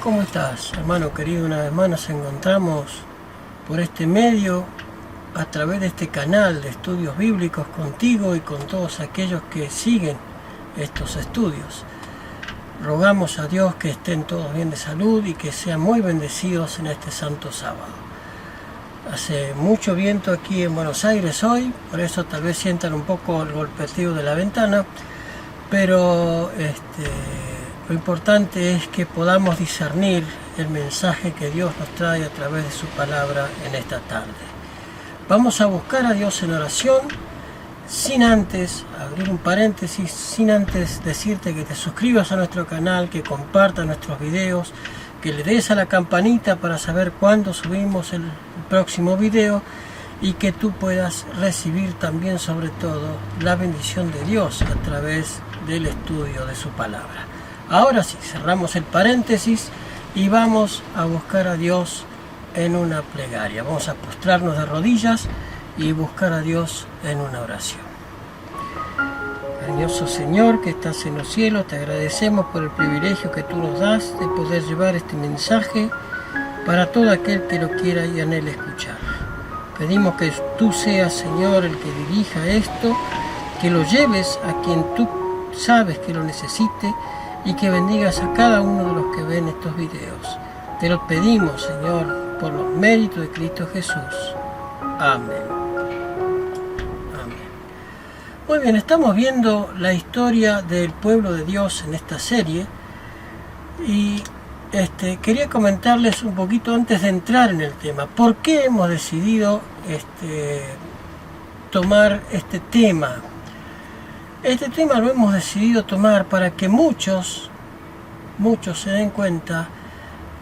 ¿Cómo estás, hermano querido? Una vez más nos encontramos por este medio, a través de este canal de estudios bíblicos contigo y con todos aquellos que siguen estos estudios. Rogamos a Dios que estén todos bien de salud y que sean muy bendecidos en este santo sábado. Hace mucho viento aquí en Buenos Aires hoy, por eso tal vez sientan un poco el golpeteo de la ventana, pero lo importante es que podamos discernir el mensaje que Dios nos trae a través de su palabra en esta tarde. Vamos a buscar a Dios en oración, sin antes abrir un paréntesis, sin antes decirte que te suscribas a nuestro canal, que compartas nuestros videos, que le des a la campanita para saber cuándo subimos el próximo video y que tú puedas recibir también, sobre todo, la bendición de Dios a través del estudio de su palabra. Ahora sí, cerramos el paréntesis y vamos a buscar a Dios en una plegaria. Vamos a postrarnos de rodillas y buscar a Dios en una oración. Cariñoso Señor que estás en los cielos, te agradecemos por el privilegio que tú nos das de poder llevar este mensaje para todo aquel que lo quiera y anhele escuchar. Pedimos que tú seas, Señor, el que dirija esto, que lo lleves a quien tú sabes que lo necesite y que bendigas a cada uno de los que ven estos videos. Te lo pedimos, Señor, por los méritos de Cristo Jesús. Amén. Amén. Muy bien, estamos viendo la historia del pueblo de Dios en esta serie y quería comentarles un poquito antes de entrar en el tema. ¿Por qué hemos decidido tomar este tema? Este tema lo hemos decidido tomar para que muchos se den cuenta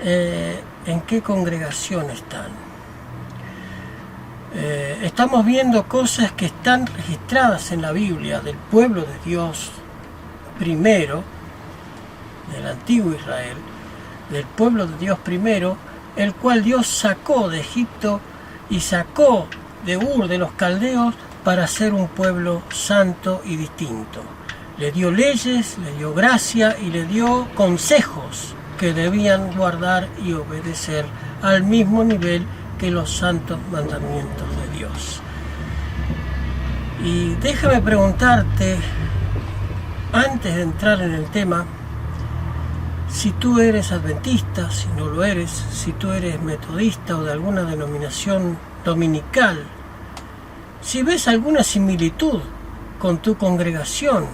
en qué congregación están. Estamos viendo cosas que están registradas en la Biblia del pueblo de Dios primero, del antiguo Israel, del pueblo de Dios primero, el cual Dios sacó de Egipto y sacó de Ur, de los caldeos, para ser un pueblo santo y distinto. Le dio leyes, le dio gracia y le dio consejos que debían guardar y obedecer al mismo nivel que los santos mandamientos de Dios. Y déjame preguntarte, antes de entrar en el tema, si tú eres adventista, si no lo eres, si tú eres metodista o de alguna denominación dominical, si ves alguna similitud con tu congregación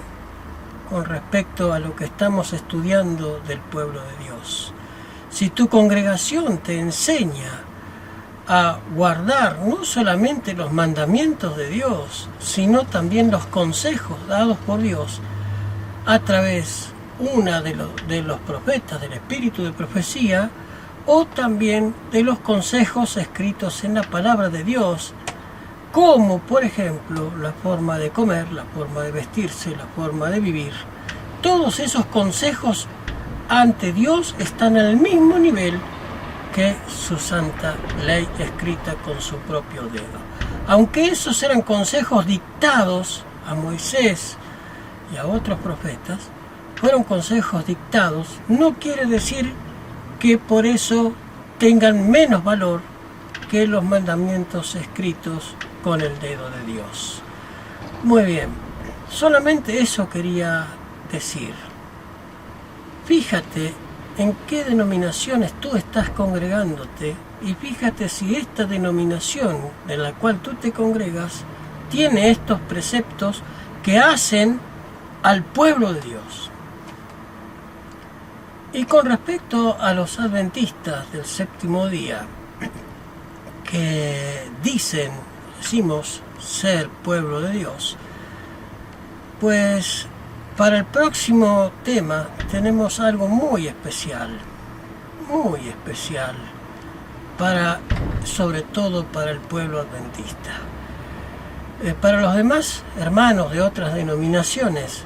con respecto a lo que estamos estudiando del pueblo de Dios. Si tu congregación te enseña a guardar no solamente los mandamientos de Dios, sino también los consejos dados por Dios a través de los profetas, del espíritu de profecía, o también de los consejos escritos en la palabra de Dios, como por ejemplo la forma de comer, la forma de vestirse, la forma de vivir. Todos esos consejos ante Dios están al mismo nivel que su santa ley escrita con su propio dedo. Aunque esos eran consejos dictados a Moisés y a otros profetas, fueron consejos dictados, no quiere decir que por eso tengan menos valor que los mandamientos escritos con el dedo de Dios. Muy bien, solamente eso quería decir. Fíjate en qué denominaciones tú estás congregándote y fíjate si esta denominación en la cual tú te congregas tiene estos preceptos que hacen al pueblo de Dios. Y con respecto a los adventistas del séptimo día, que decimos ser pueblo de Dios, pues para el próximo tema tenemos algo muy especial, sobre todo para el pueblo adventista. Para los demás hermanos de otras denominaciones,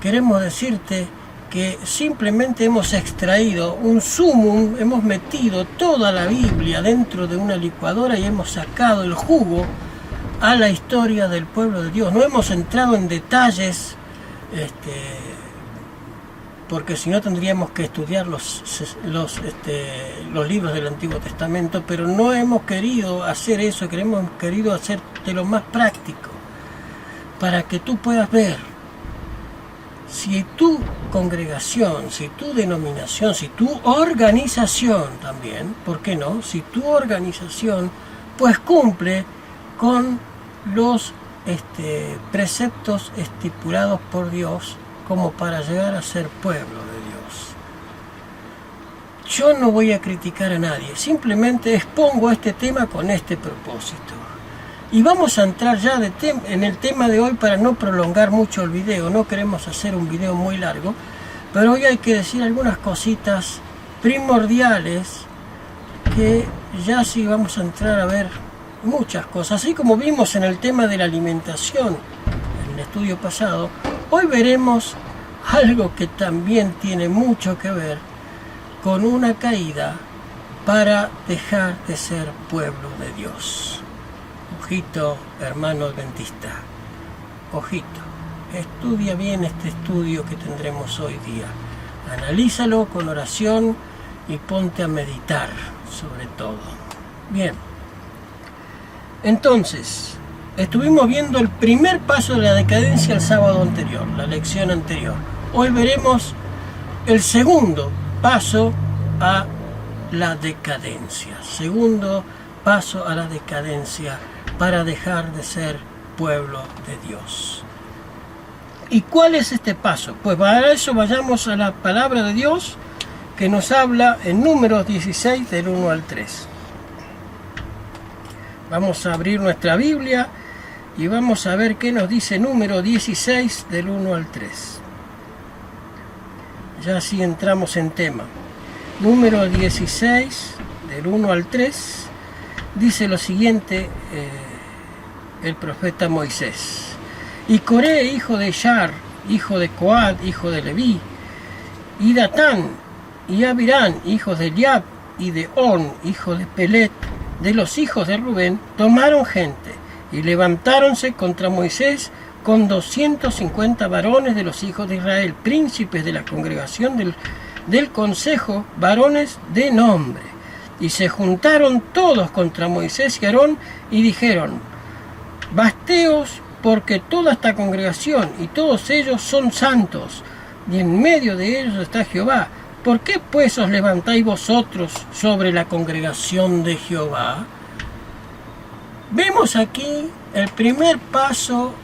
queremos decirte que simplemente hemos extraído un sumum, hemos metido toda la Biblia dentro de una licuadora y hemos sacado el jugo a la historia del pueblo de Dios. No hemos entrado en detalles porque si no tendríamos que estudiar los libros del Antiguo Testamento, pero no hemos querido hacer eso, hemos querido hacer de lo más práctico, para que tú puedas ver si tu congregación, si tu denominación, si tu organización también, ¿por qué no? Si tu organización pues cumple con los preceptos estipulados por Dios como para llegar a ser pueblo de Dios. Yo no voy a criticar a nadie, simplemente expongo este tema con este propósito. Y vamos a entrar ya en el tema de hoy para no prolongar mucho el video. No queremos hacer un video muy largo, pero hoy hay que decir algunas cositas primordiales que ya sí vamos a entrar a ver muchas cosas. Así como vimos en el tema de la alimentación en el estudio pasado, hoy veremos algo que también tiene mucho que ver con una caída para dejar de ser pueblo de Dios. Ojito, hermano adventista, ojito, estudia bien este estudio que tendremos hoy día. Analízalo con oración y ponte a meditar sobre todo. Bien, entonces, estuvimos viendo el primer paso de la decadencia el sábado anterior, la lección anterior. Hoy veremos el segundo paso a la decadencia. Segundo paso a la decadencia para dejar de ser pueblo de Dios. ¿Y cuál es este paso? Pues para eso vayamos a la palabra de Dios que nos habla en Números 16 del 1 al 3. Vamos a abrir nuestra Biblia y vamos a ver qué nos dice Número 16 del 1 al 3. Ya así entramos en tema. Número 16 del 1 al 3 dice lo siguiente el profeta Moisés. Y Coré, hijo de Shar, hijo de Coat, hijo de Leví, y Datán, y Abirán, hijos de Eliab, y de On, hijo de Pelet, de los hijos de Rubén, tomaron gente, y levantáronse contra Moisés con 250 varones de los hijos de Israel, príncipes de la congregación del consejo, varones de nombre. Y se juntaron todos contra Moisés y Aarón, y dijeron: basteos, porque toda esta congregación y todos ellos son santos, y en medio de ellos está Jehová. ¿Por qué pues os levantáis vosotros sobre la congregación de Jehová? Vemos aquí el primer paso,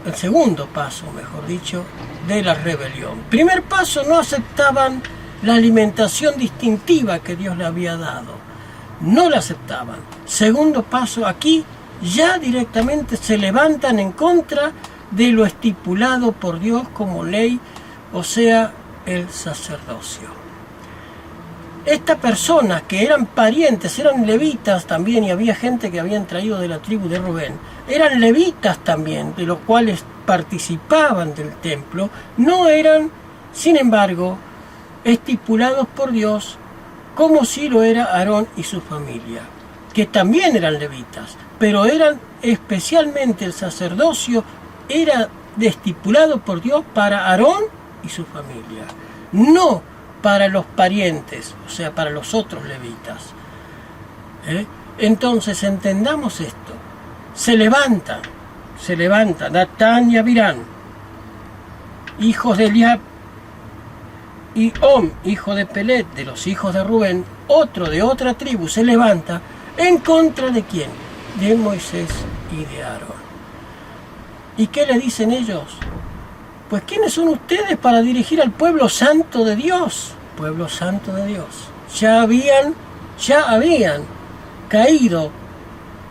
el segundo paso, mejor dicho, de la rebelión. Primer paso, no aceptaban la alimentación distintiva que Dios le había dado. No la aceptaban. Segundo paso, aquí ya directamente se levantan en contra de lo estipulado por Dios como ley, o sea, el sacerdocio. Estas personas que eran parientes, eran levitas también, y había gente que habían traído de la tribu de Rubén, eran levitas también, de los cuales participaban del templo, no eran, sin embargo, estipulados por Dios como si lo era Aarón y su familia, que también eran levitas, pero eran especialmente el sacerdocio, era estipulado por Dios para Aarón y su familia, no para los parientes, o sea, para los otros levitas. Entonces entendamos esto. Se levantan Datán y Abirán, hijos de Eliab, y Om, hijo de Pelet, de los hijos de Rubén, otro de otra tribu, se levanta en contra de ¿quién? De Moisés y de Aarón. ¿Y qué le dicen ellos? Pues ¿quiénes son ustedes para dirigir al pueblo santo de Dios? Pueblo santo de Dios. Ya habían caído.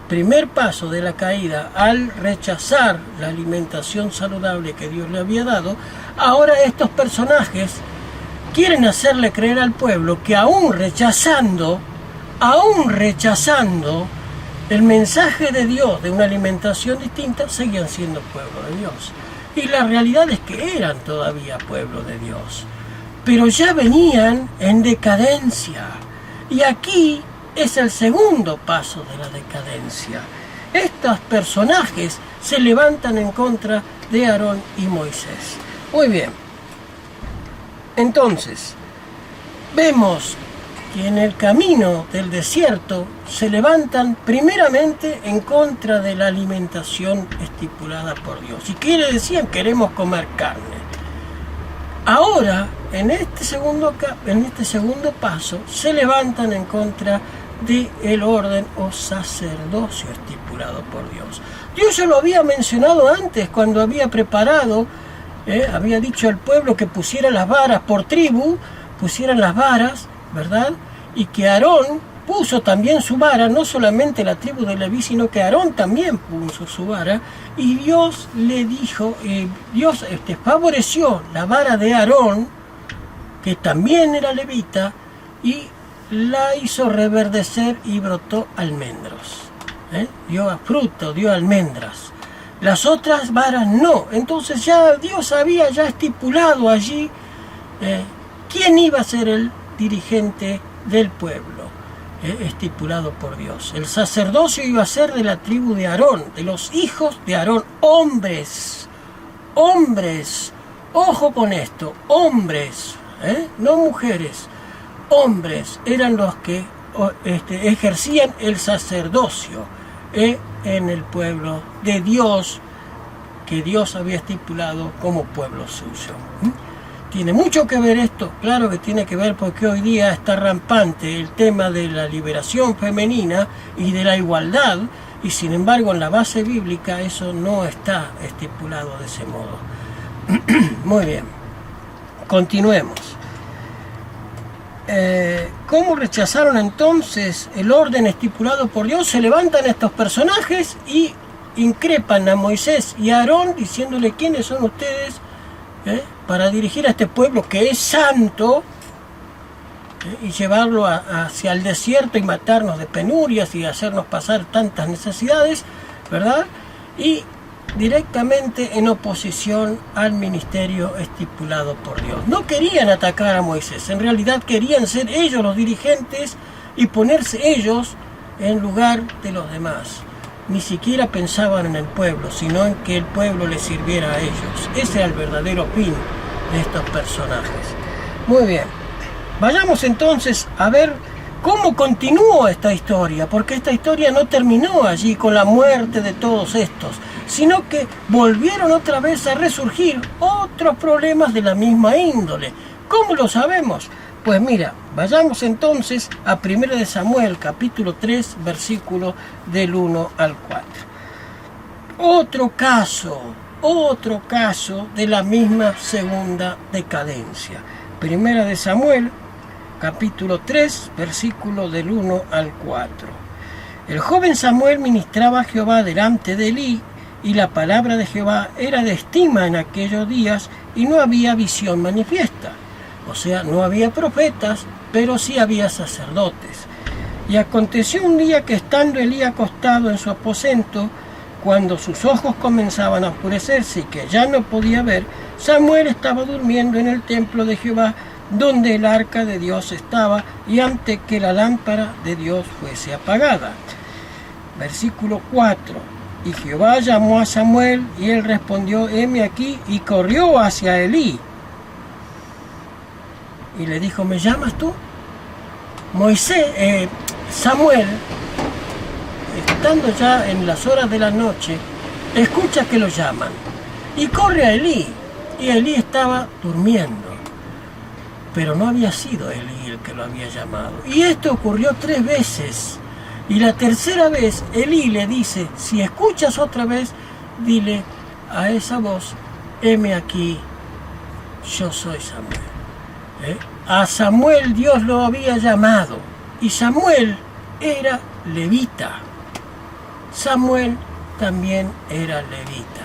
Primer paso de la caída, al rechazar la alimentación saludable que Dios le había dado. Ahora estos personajes quieren hacerle creer al pueblo que aún rechazando el mensaje de Dios de una alimentación distinta, seguían siendo pueblo de Dios. Y la realidad es que eran todavía pueblo de Dios, pero ya venían en decadencia. Y aquí es el segundo paso de la decadencia. Estos personajes se levantan en contra de Aarón y Moisés. Muy bien. Entonces, vemos que en el camino del desierto se levantan primeramente en contra de la alimentación estipulada por Dios. Y que le decían, queremos comer carne. Ahora, en este segundo paso, se levantan en contra del orden o sacerdocio estipulado por Dios. Dios ya lo había mencionado antes cuando había preparado, había dicho al pueblo que pusiera las varas por tribu, pusieran las varas, ¿verdad? Y que Aarón puso también su vara, no solamente la tribu de Leví, sino que Aarón también puso su vara, y Dios le dijo, Dios favoreció la vara de Aarón, que también era levita, y la hizo reverdecer y brotó almendros. Dio fruto, dio almendras. Las otras varas no. Entonces ya Dios había ya estipulado allí quién iba a ser el dirigente del pueblo, estipulado por Dios. El sacerdocio iba a ser de la tribu de Aarón, de los hijos de Aarón, hombres, ojo con esto, hombres, no mujeres, hombres eran los que ejercían el sacerdocio en el pueblo de Dios, que Dios había estipulado como pueblo suyo. ¿Tiene mucho que ver esto? Claro que tiene que ver, porque hoy día está rampante el tema de la liberación femenina y de la igualdad, y sin embargo en la base bíblica eso no está estipulado de ese modo. Muy bien, continuemos. ¿Cómo rechazaron entonces el orden estipulado por Dios? Se levantan estos personajes y increpan a Moisés y a Aarón diciéndole quiénes son ustedes para dirigir a este pueblo que es santo y llevarlo hacia el desierto y matarnos de penurias y hacernos pasar tantas necesidades, ¿verdad? Y directamente en oposición al ministerio estipulado por Dios. No querían atacar a Moisés, en realidad querían ser ellos los dirigentes y ponerse ellos en lugar de los demás. Ni siquiera pensaban en el pueblo, sino en que el pueblo les sirviera a ellos. Ese era el verdadero fin de estos personajes. Muy bien, vayamos entonces a ver cómo continuó esta historia, porque esta historia no terminó allí con la muerte de todos estos, sino que volvieron otra vez a resurgir otros problemas de la misma índole. ¿Cómo lo sabemos? Pues mira, vayamos entonces a 1 de Samuel, capítulo 3, versículo del 1 al 4. Otro caso de la misma segunda decadencia. 1 de Samuel, capítulo 3, versículo del 1 al 4. El joven Samuel ministraba a Jehová delante de Elí, y la palabra de Jehová era de estima en aquellos días, y no había visión manifiesta. O sea, no había profetas, pero sí había sacerdotes. Y aconteció un día que estando Elí acostado en su aposento, cuando sus ojos comenzaban a oscurecerse y que ya no podía ver, Samuel estaba durmiendo en el templo de Jehová, donde el arca de Dios estaba, y antes que la lámpara de Dios fuese apagada. Versículo 4. Y Jehová llamó a Samuel, y él respondió, heme aquí, y corrió hacia Elí. Y le dijo, ¿me llamas tú? Samuel, estando ya en las horas de la noche, escucha que lo llaman, y corre a Elí, y Elí estaba durmiendo. Pero no había sido Elí el que lo había llamado. Y esto ocurrió 3 veces. Y la tercera vez Elí le dice, si escuchas otra vez, dile a esa voz, heme aquí, yo soy Samuel. A Samuel Dios lo había llamado, y Samuel era levita. Samuel también era levita.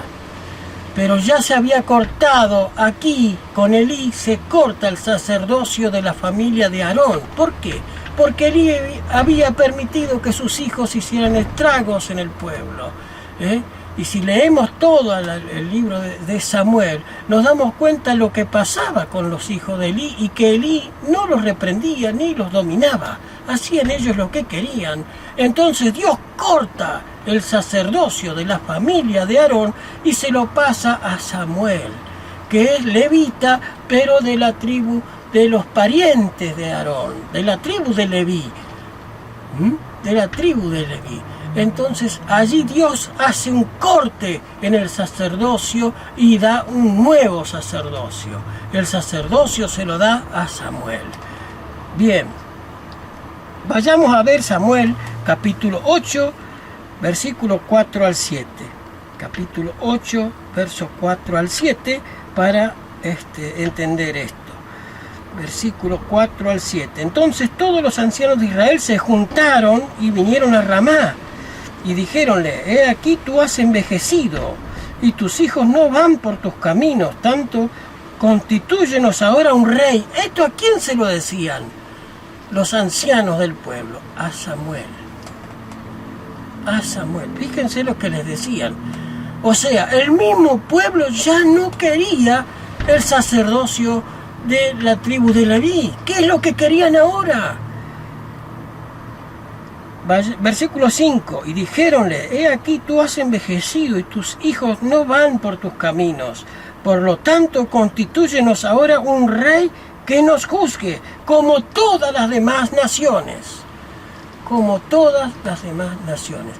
Pero ya se había cortado, aquí con Elí se corta el sacerdocio de la familia de Aarón. ¿Por qué? Porque Elí había permitido que sus hijos hicieran estragos en el pueblo. Y si leemos todo el libro de Samuel, nos damos cuenta de lo que pasaba con los hijos de Elí, y que Elí no los reprendía ni los dominaba. Hacían ellos lo que querían. Entonces Dios corta el sacerdocio de la familia de Aarón y se lo pasa a Samuel, que es levita, pero de la tribu de los parientes de Aarón, de la tribu de Leví, de la tribu de Leví. Entonces allí Dios hace un corte en el sacerdocio y da un nuevo sacerdocio. El sacerdocio se lo da a Samuel. Bien, vayamos a ver Samuel capítulo 8, versículo 4 al 7. Capítulo 8, verso 4 al 7, para entender esto. Versículo 4 al 7. Entonces todos los ancianos de Israel se juntaron y vinieron a Ramá y dijéronle: he aquí tú has envejecido y tus hijos no van por tus caminos, tanto constitúyenos ahora un rey. ¿Esto a quién se lo decían? Los ancianos del pueblo, a Samuel. A Samuel. Fíjense lo que les decían. O sea, el mismo pueblo ya no quería el sacerdocio de la tribu de Leví. ¿Qué es lo que querían ahora? Versículo 5. Y dijéronle: he aquí tú has envejecido y tus hijos no van por tus caminos. Por lo tanto, constitúyenos ahora un rey que nos juzgue, como todas las demás naciones. Como todas las demás naciones.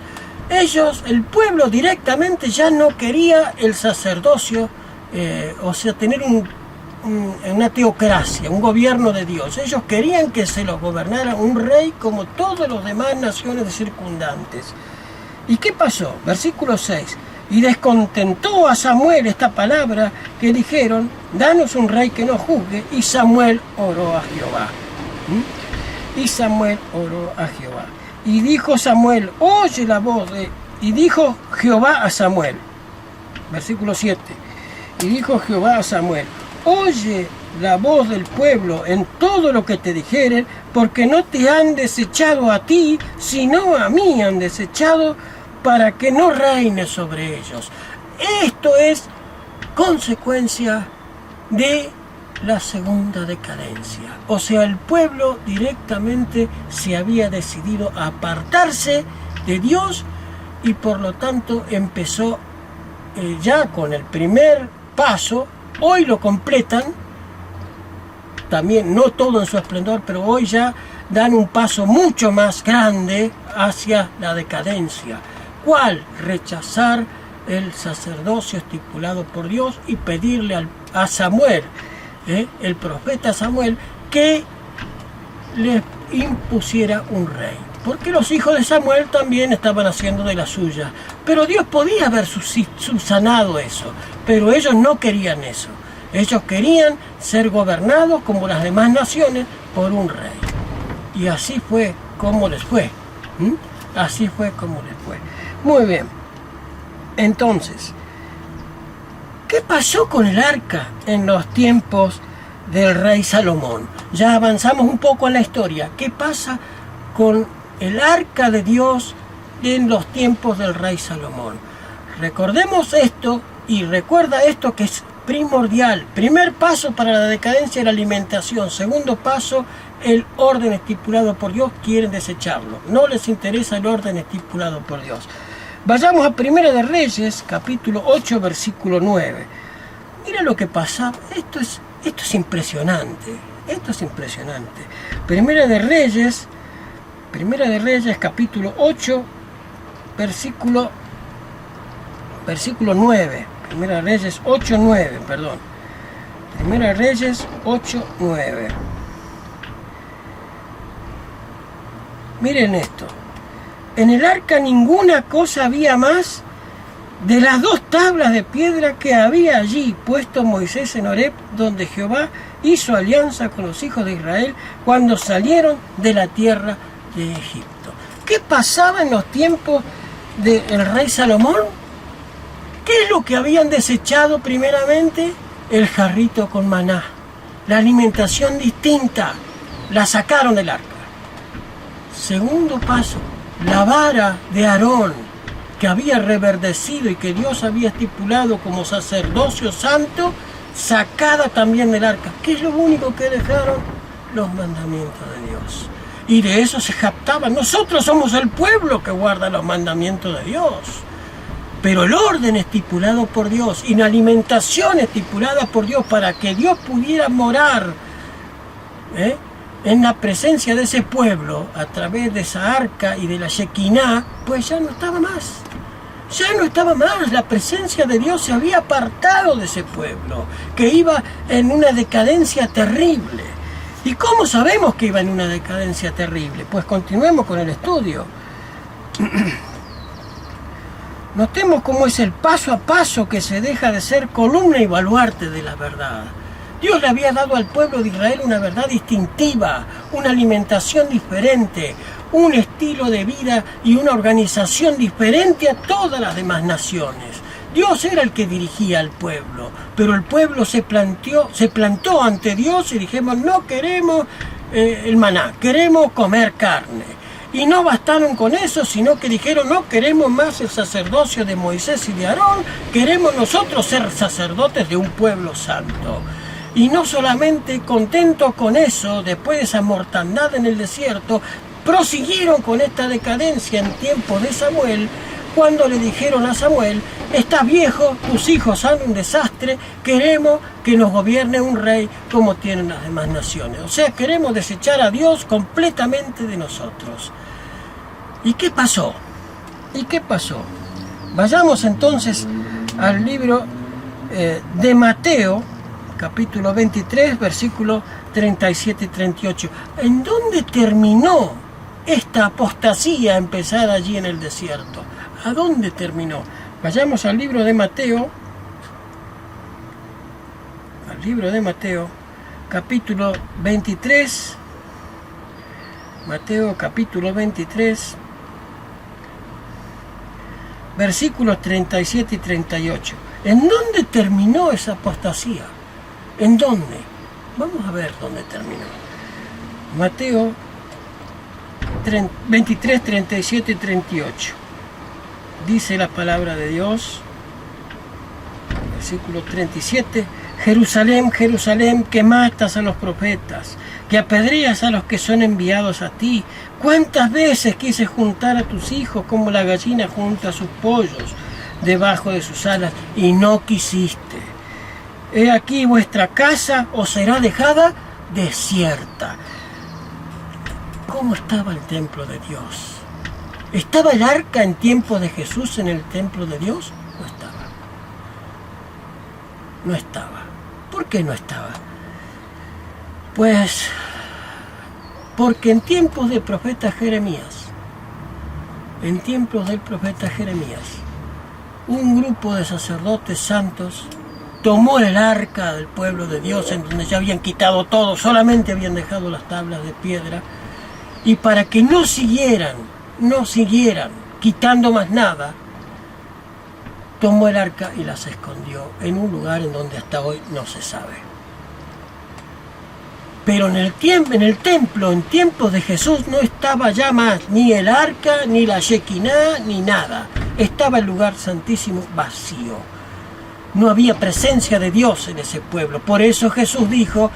Ellos, el pueblo directamente ya no quería el sacerdocio, o sea, tener una teocracia, un gobierno de Dios. Ellos querían que se los gobernara un rey como todas las demás naciones circundantes. ¿Y qué pasó? Versículo 6. Y descontentó a Samuel esta palabra que dijeron: danos un rey que nos juzgue. Y Samuel oró a Jehová. Y Samuel oró a Jehová. Y dijo Samuel: oye la voz de... Y dijo Jehová a Samuel. Versículo 7. Y dijo Jehová a Samuel: oye la voz del pueblo en todo lo que te dijeren, porque no te han desechado a ti, sino a mí han desechado, para que no reines sobre ellos. Esto es consecuencia de la segunda decadencia. O sea, el pueblo directamente se había decidido a apartarse de Dios y por lo tanto empezó ya con el primer paso. Hoy lo completan, también no todo en su esplendor, pero hoy ya dan un paso mucho más grande hacia la decadencia. ¿Cuál? Rechazar el sacerdocio estipulado por Dios y pedirle a Samuel, el profeta Samuel, que les impusiera un rey. Porque los hijos de Samuel también estaban haciendo de la suya. Pero Dios podía haber subsanado eso. Pero ellos no querían eso. Ellos querían ser gobernados como las demás naciones por un rey. Y así fue como les fue. Así fue como les fue. Muy bien. Entonces, ¿qué pasó con el arca en los tiempos del rey Salomón? Ya avanzamos un poco en la historia. ¿Qué pasa con el arca de Dios en los tiempos del rey Salomón? Recordemos esto y recuerda esto que es primordial. Primer paso para la decadencia es la alimentación. Segundo paso, el orden estipulado por Dios, quieren desecharlo. No les interesa el orden estipulado por Dios. Vayamos a Primera de Reyes, capítulo 8, versículo 9. Mira lo que pasa. Esto es impresionante. Esto es impresionante. Primera de Reyes, capítulo 8, versículo 9. Primera de Reyes 8, 9, perdón. Primera de Reyes 8, 9. Miren esto. En el arca ninguna cosa había más de las 2 tablas de piedra que había allí puesto Moisés en Horeb, donde Jehová hizo alianza con los hijos de Israel cuando salieron de la tierra de Egipto. ¿Qué pasaba en los tiempos del rey Salomón? ¿Qué es lo que habían desechado primeramente? El jarrito con maná. La alimentación distinta. La sacaron del arca. Segundo paso, la vara de Aarón, que había reverdecido y que Dios había estipulado como sacerdocio santo, sacada también del arca. ¿Qué es lo único que dejaron? Los mandamientos de Dios. Y de eso se jactaban. Nosotros somos el pueblo que guarda los mandamientos de Dios. Pero el orden estipulado por Dios y la alimentación estipulada por Dios para que Dios pudiera morar en la presencia de ese pueblo a través de esa arca y de la Shekinah, pues ya no estaba más. Ya no estaba más, la presencia de Dios se había apartado de ese pueblo, que iba en una decadencia terrible. ¿Y cómo sabemos que iba en una decadencia terrible? Pues continuemos con el estudio. Notemos cómo es el paso a paso que se deja de ser columna y baluarte de la verdad. Dios le había dado al pueblo de Israel una verdad distintiva, una alimentación diferente, un estilo de vida y una organización diferente a todas las demás naciones. Dios era el que dirigía al pueblo, pero el pueblo se plantó ante Dios y dijimos, no queremos el maná, queremos comer carne. Y no bastaron con eso, sino que dijeron, no queremos más el sacerdocio de Moisés y de Aarón, queremos nosotros ser sacerdotes de un pueblo santo. Y no solamente contentos con eso, después de esa mortandad en el desierto, prosiguieron con esta decadencia en tiempo de Samuel, cuando le dijeron a Samuel, estás viejo, tus hijos son un desastre, queremos que nos gobierne un rey como tienen las demás naciones. O sea, queremos desechar a Dios completamente de nosotros. ¿Y qué pasó? ¿Y qué pasó? Vayamos entonces al libro de Mateo, capítulo 23, versículos 37 y 38. ¿En dónde terminó esta apostasía empezada allí en el desierto? ¿A dónde terminó? Vayamos al libro de Mateo. Al libro de Mateo, capítulo 23. Mateo, capítulo 23. Versículos 37 y 38. ¿En dónde terminó esa apostasía? ¿En dónde? Vamos a ver dónde terminó. Mateo 23, 37 y 38. Dice la palabra de Dios, versículo 37, Jerusalén, Jerusalén, que matas a los profetas, que apedreas a los que son enviados a ti. ¿Cuántas veces quise juntar a tus hijos como la gallina junta sus pollos debajo de sus alas y no quisiste? He aquí vuestra casa os será dejada desierta. ¿Cómo estaba el templo de Dios? ¿Estaba el arca en tiempo de Jesús en el templo de Dios? No estaba. No estaba. ¿Por qué no estaba? Pues porque en tiempos del profeta Jeremías, un grupo de sacerdotes santos tomó el arca del pueblo de Dios, en donde ya habían quitado todo, solamente habían dejado las tablas de piedra, y para que no siguieran quitando más nada, tomó el arca y las escondió en un lugar en donde hasta hoy no se sabe. Pero en el templo, en tiempos de Jesús, no estaba ya más ni el arca, ni la Shekinah, ni nada. Estaba el lugar santísimo vacío. No había presencia de Dios en ese pueblo. Por eso Jesús dijo,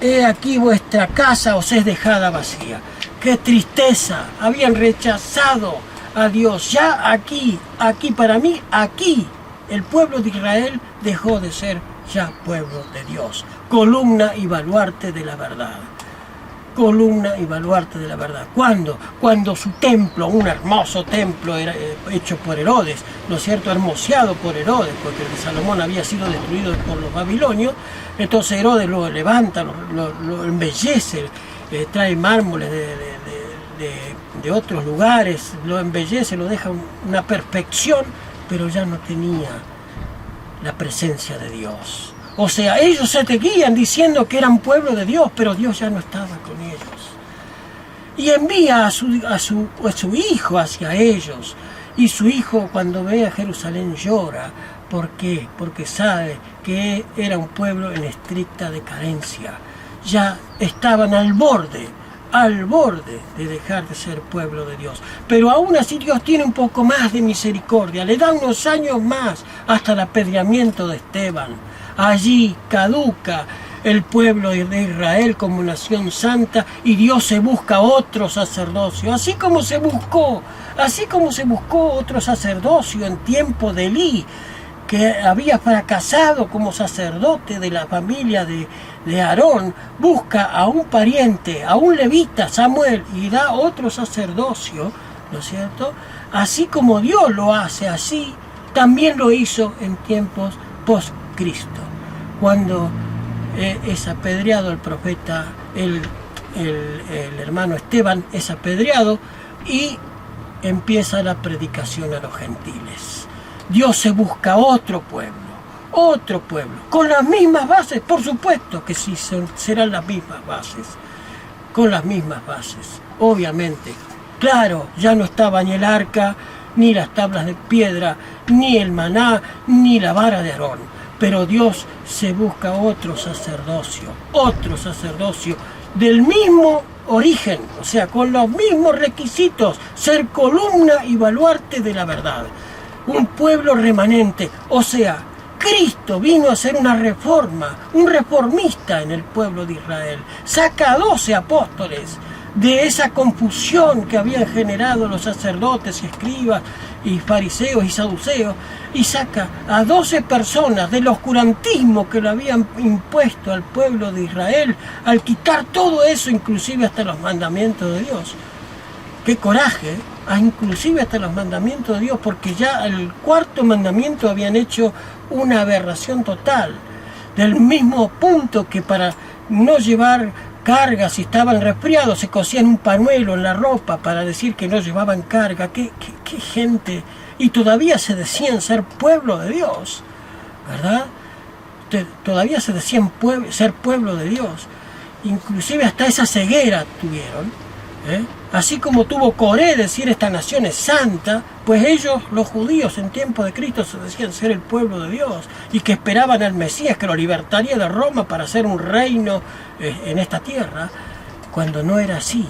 he aquí vuestra casa os es dejada vacía. ¡Qué tristeza! Habían rechazado a Dios. Ya aquí para mí, aquí, el pueblo de Israel dejó de ser ya pueblo de Dios. Columna y baluarte de la verdad. Columna y baluarte de la verdad. ¿Cuándo? Cuando su templo, un hermoso templo era hecho por Herodes, ¿no es cierto? Hermoseado por Herodes, porque el de Salomón había sido destruido por los babilonios. Entonces Herodes lo levanta, lo embellece, trae mármoles de otros lugares, lo embellece, lo deja una perfección, pero ya no tenía la presencia de Dios. O sea, ellos se seguían diciendo que eran pueblo de Dios, pero Dios ya no estaba con ellos. Y envía a su hijo hacia ellos. Y su hijo, cuando ve a Jerusalén, llora. ¿Por qué? Porque sabe que era un pueblo en estricta decadencia. Ya estaban al borde de dejar de ser pueblo de Dios. Pero aún así Dios tiene un poco más de misericordia. Le da unos años más hasta el apedreamiento de Esteban. Allí caduca el pueblo de Israel como nación santa, y Dios se busca otro sacerdocio, así como se buscó otro sacerdocio en tiempo de Elí, que había fracasado como sacerdote de la familia de Aarón. Busca a un pariente, a un levita, Samuel, y da otro sacerdocio, ¿no es cierto? Así como Dios lo hace, así también lo hizo en tiempos post-Cristo, cuando es apedreado el profeta, el hermano Esteban es apedreado y empieza la predicación a los gentiles. Dios se busca otro pueblo, con las mismas bases, por supuesto que sí, serán las mismas bases, con las mismas bases, obviamente. Claro, ya no estaba ni el arca, ni las tablas de piedra, ni el maná, ni la vara de Aarón, pero Dios se busca otro sacerdocio del mismo origen, o sea, con los mismos requisitos, ser columna y baluarte de la verdad. Un pueblo remanente, o sea, Cristo vino a hacer una reforma, un reformista en el pueblo de Israel. Saca a 12 apóstoles de esa confusión que habían generado los sacerdotes y escribas y fariseos y saduceos, y saca a 12 personas del oscurantismo que le habían impuesto al pueblo de Israel, al quitar todo eso, inclusive hasta los mandamientos de Dios. ¡Qué coraje! Inclusive hasta los mandamientos de Dios, porque ya al cuarto mandamiento habían hecho una aberración total, del mismo punto que para no llevar carga, si estaban resfriados, se cosían un pañuelo en la ropa para decir que no llevaban carga. ¡Qué gente! Y todavía se decían ser pueblo de Dios, ¿verdad? Todavía se decían ser pueblo de Dios. Inclusive hasta esa ceguera tuvieron, Así como tuvo Coré decir esta nación es santa, pues ellos, los judíos en tiempo de Cristo, se decían ser el pueblo de Dios y que esperaban al Mesías que lo libertaría de Roma para hacer un reino en esta tierra, cuando no era así.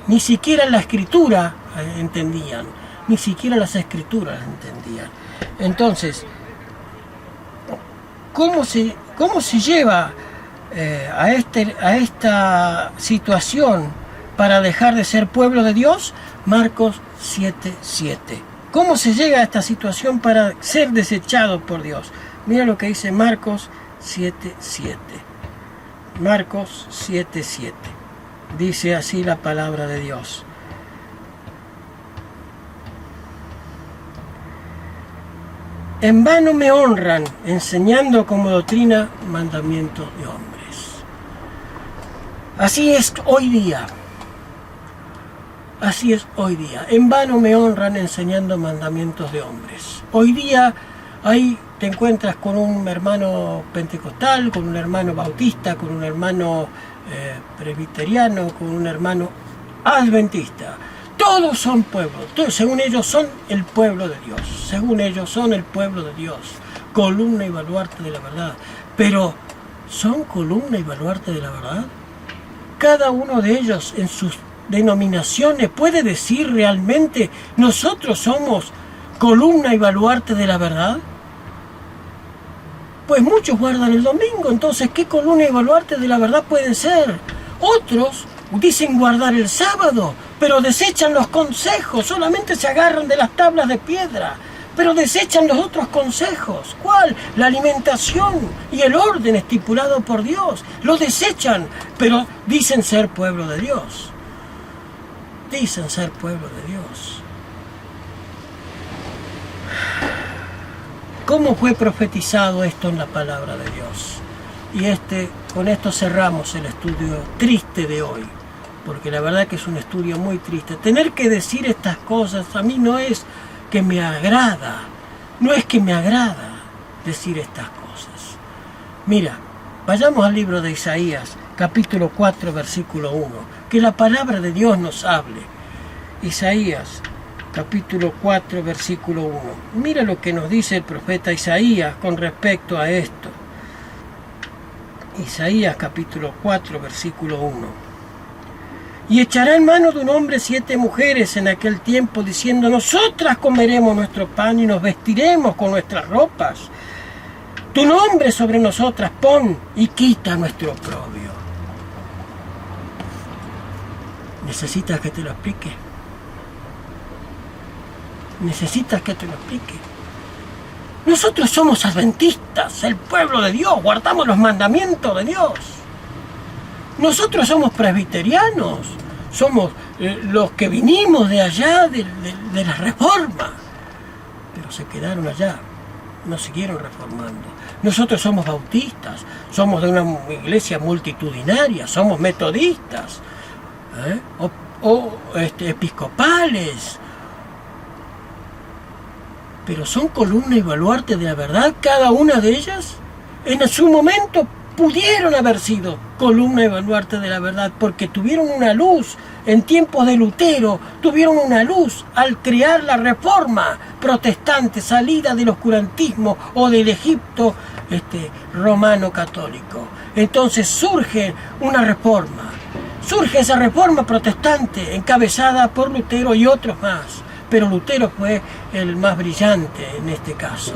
Ni siquiera la Escritura entendían, ni siquiera las Escrituras entendían. Entonces, ¿cómo se lleva a esta situación para dejar de ser pueblo de Dios? Marcos 7:7. ¿Cómo se llega a esta situación para ser desechado por Dios? Mira lo que dice Marcos 7:7. Marcos 7:7. Dice así la palabra de Dios. En vano me honran, enseñando como doctrina mandamientos de hombres. Así es hoy día. Así es hoy día. En vano me honran enseñando mandamientos de hombres. Hoy día ahí te encuentras con un hermano pentecostal, con un hermano bautista, con un hermano presbiteriano, con un hermano adventista. Todos son pueblos. Todos, según ellos, son el pueblo de Dios. Según ellos, son el pueblo de Dios. Columna y baluarte de la verdad. Pero, ¿son columna y baluarte de la verdad? Cada uno de ellos en sus denominaciones puede decir realmente: nosotros somos columna y baluarte de la verdad. Pues muchos guardan el domingo, entonces ¿qué columna y baluarte de la verdad pueden ser? Otros dicen guardar el sábado, pero desechan los consejos, solamente se agarran de las tablas de piedra, pero desechan los otros consejos. ¿Cuál? La alimentación y el orden estipulado por Dios. Lo desechan, pero dicen ser pueblo de Dios. Dicen ser pueblo de Dios. ¿Cómo fue profetizado esto en la palabra de Dios? Y con esto cerramos el estudio triste de hoy, porque la verdad que es un estudio muy triste. Tener que decir estas cosas a mí no es que me agrada, no es que me agrada decir estas cosas. Mira, vayamos al libro de Isaías, capítulo 4, versículo 1, que la palabra de Dios nos hable. Isaías, capítulo 4, versículo 1. Mira lo que nos dice el profeta Isaías con respecto a esto. Isaías, capítulo 4, versículo 1. Y echará en mano de un hombre 7 mujeres en aquel tiempo, diciendo: nosotras comeremos nuestro pan y nos vestiremos con nuestras ropas. Tu nombre sobre nosotras pon y quita nuestro oprobio. ¿Necesitas que te lo explique? ¿Necesitas que te lo explique? Nosotros somos adventistas, el pueblo de Dios, guardamos los mandamientos de Dios. Nosotros somos presbiterianos, somos los que vinimos de allá, de la Reforma, pero se quedaron allá, no siguieron reformando. Nosotros somos bautistas, somos de una iglesia multitudinaria, somos metodistas, episcopales, pero son columna y baluarte de la verdad, cada una de ellas. En su momento pudieron haber sido columna y baluarte de la verdad, porque tuvieron una luz en tiempos de Lutero, tuvieron una luz al crear la reforma protestante, salida del oscurantismo o del Egipto romano católico. Entonces surge una reforma, surge esa reforma protestante encabezada por Lutero y otros más, pero Lutero fue el más brillante en este caso,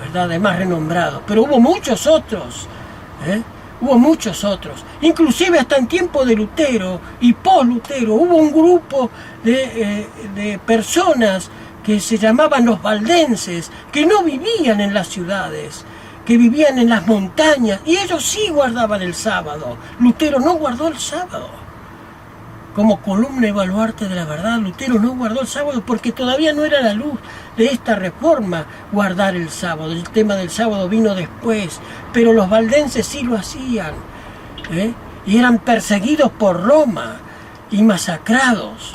¿verdad? El más renombrado, pero hubo muchos otros, hubo muchos otros, inclusive hasta en tiempo de Lutero y post-Lutero hubo un grupo de personas que se llamaban los valdenses, que no vivían en las ciudades, que vivían en las montañas, y ellos sí guardaban el sábado. Lutero no guardó el sábado. Como columna y baluarte de la verdad, Lutero no guardó el sábado porque todavía no era la luz de esta reforma guardar el sábado. El tema del sábado vino después, pero los valdenses sí lo hacían, y eran perseguidos por Roma y masacrados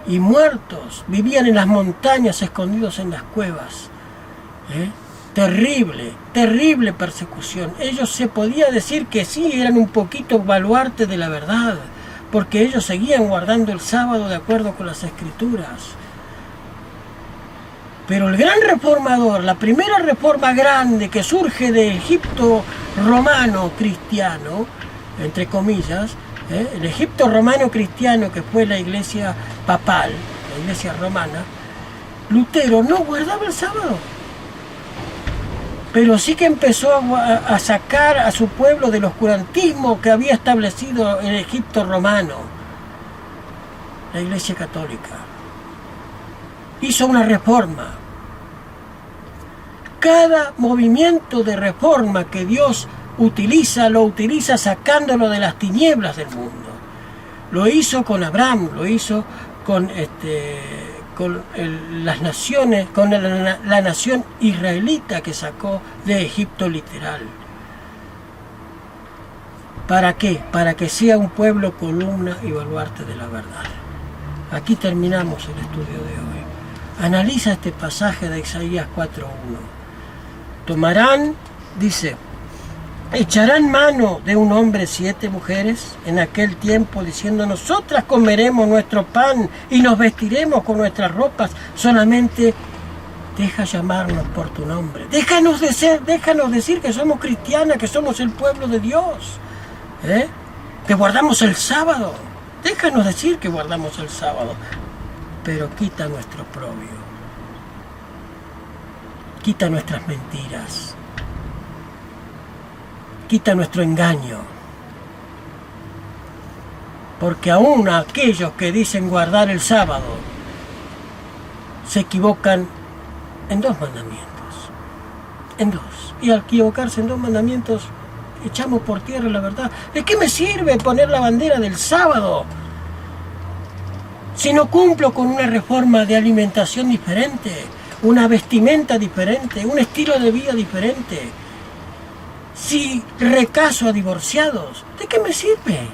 y muertos. Vivían en las montañas escondidos en las cuevas. Terrible, terrible persecución. Ellos se podía decir que sí, eran un poquito baluarte de la verdad, porque ellos seguían guardando el sábado de acuerdo con las escrituras. Pero el gran reformador, la primera reforma grande que surge del Egipto romano cristiano, entre comillas, el Egipto romano cristiano, que fue la iglesia papal, la iglesia romana, Lutero no guardaba el sábado, pero sí que empezó a sacar a su pueblo del oscurantismo que había establecido el Egipto romano, la Iglesia Católica. Hizo una reforma. Cada movimiento de reforma que Dios utiliza, lo utiliza sacándolo de las tinieblas del mundo. Lo hizo con Abraham, lo hizo con las naciones, con la nación israelita que sacó de Egipto literal. ¿Para qué? Para que sea un pueblo columna y baluarte de la verdad. Aquí terminamos el estudio de hoy. Analiza este pasaje de Isaías 4:1. Tomarán, dice, echarán mano de un hombre 7 mujeres en aquel tiempo, diciendo, nosotras comeremos nuestro pan y nos vestiremos con nuestras ropas, solamente deja llamarnos por tu nombre. Déjanos decir que somos cristianas, que somos el pueblo de Dios, que guardamos el sábado. Déjanos decir que guardamos el sábado, pero quita nuestro oprobio, quita nuestras mentiras, quita nuestro engaño, porque aún aquellos que dicen guardar el sábado se equivocan en 2 mandamientos, en 2, y al equivocarse en 2 mandamientos echamos por tierra la verdad. ¿De qué me sirve poner la bandera del sábado si no cumplo con una reforma de alimentación diferente, una vestimenta diferente, un estilo de vida diferente? Si recaso a divorciados, ¿de qué me sirve?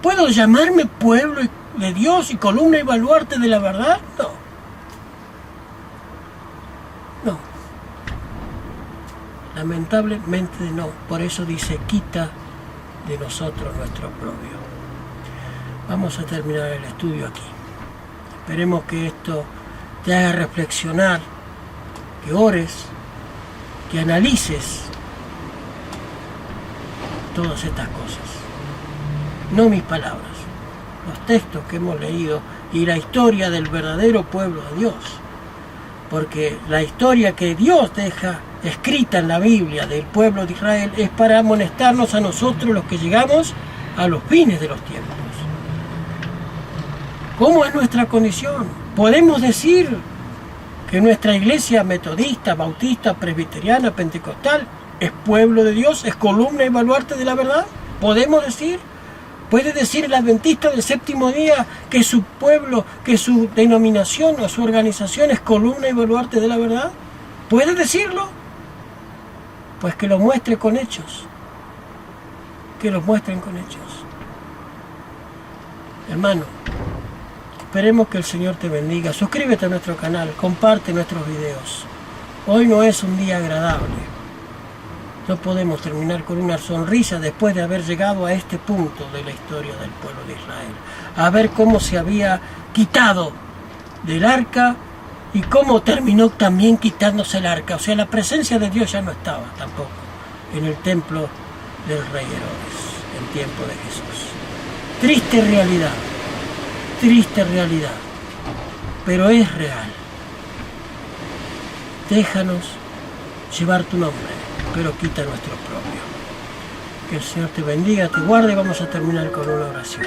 ¿Puedo llamarme pueblo de Dios y columna y baluarte de la verdad? No. Lamentablemente no. Por eso dice, quita de nosotros nuestro oprobio. Vamos a terminar el estudio aquí. Esperemos que esto te haga reflexionar, que ores, que analices todas estas cosas. No mis palabras, los textos que hemos leído y la historia del verdadero pueblo de Dios. porque la historia que Dios deja escrita en la Biblia del pueblo de Israel es para amonestarnos a nosotros los que llegamos a los fines de los tiempos. ¿Cómo es nuestra condición? ¿Podemos decir que nuestra iglesia metodista, bautista, presbiteriana, pentecostal es pueblo de Dios, es columna y baluarte de la verdad? ¿Podemos decir? ¿Puede decir el adventista del séptimo día que su pueblo, que su denominación o su organización es columna y baluarte de la verdad? ¿Puede decirlo? Pues que lo muestre con hechos. Que lo muestren con hechos. Hermano, esperemos que el Señor te bendiga. Suscríbete a nuestro canal, comparte nuestros videos. Hoy no es un día agradable. No podemos terminar con una sonrisa después de haber llegado a este punto de la historia del pueblo de Israel. A ver cómo se había quitado del arca y cómo terminó también quitándose el arca. O sea, la presencia de Dios ya no estaba tampoco en el templo del rey Herodes en tiempo de Jesús. Triste realidad, pero es real. Déjanos llevar tu nombre, pero quita nuestro propio. Que el Señor te bendiga, te guarde. Vamos a terminar con una oración.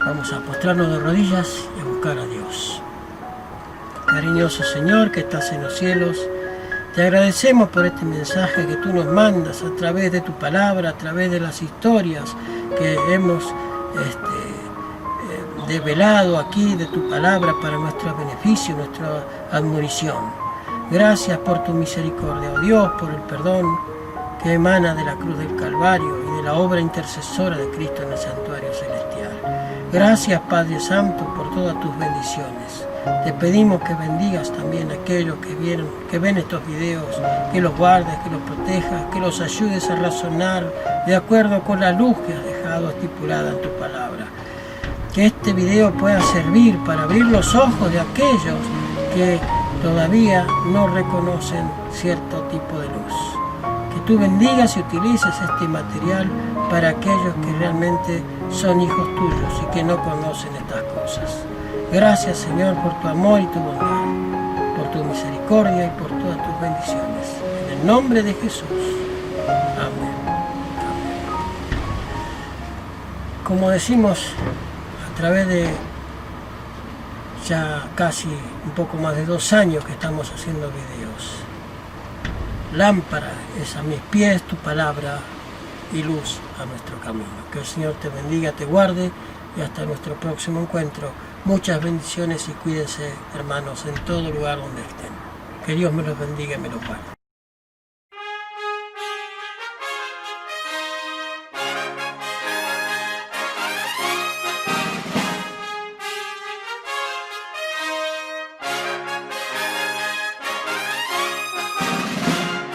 Vamos a postrarnos de rodillas y a buscar a Dios. Cariñoso Señor que estás en los cielos, te agradecemos por este mensaje que tú nos mandas a través de tu palabra, a través de las historias que hemos develado aquí de tu palabra para nuestro beneficio, nuestra admonición. Gracias por tu misericordia, oh Dios, por el perdón que emana de la cruz del Calvario y de la obra intercesora de Cristo en el santuario celestial. Gracias, Padre Santo, por todas tus bendiciones. Te pedimos que bendigas también a aquellos que ven estos videos, que los guardes, que los protejas, que los ayudes a razonar de acuerdo con la luz que has dejado estipulada en tu palabra. Que este video pueda servir para abrir los ojos de aquellos que todavía no reconocen cierto tipo de luz. Que tú bendigas y utilices este material para aquellos que realmente son hijos tuyos y que no conocen estas cosas. Gracias, Señor, por tu amor y tu bondad, por tu misericordia y por todas tus bendiciones. En el nombre de Jesús. Amén. Como decimos, a través de ya casi un poco más de 2 años que estamos haciendo videos. Lámpara es a mis pies tu palabra y luz a nuestro camino. Que el Señor te bendiga, te guarde y hasta nuestro próximo encuentro. Muchas bendiciones y cuídense, hermanos, en todo lugar donde estén. Que Dios me los bendiga y me los guarde.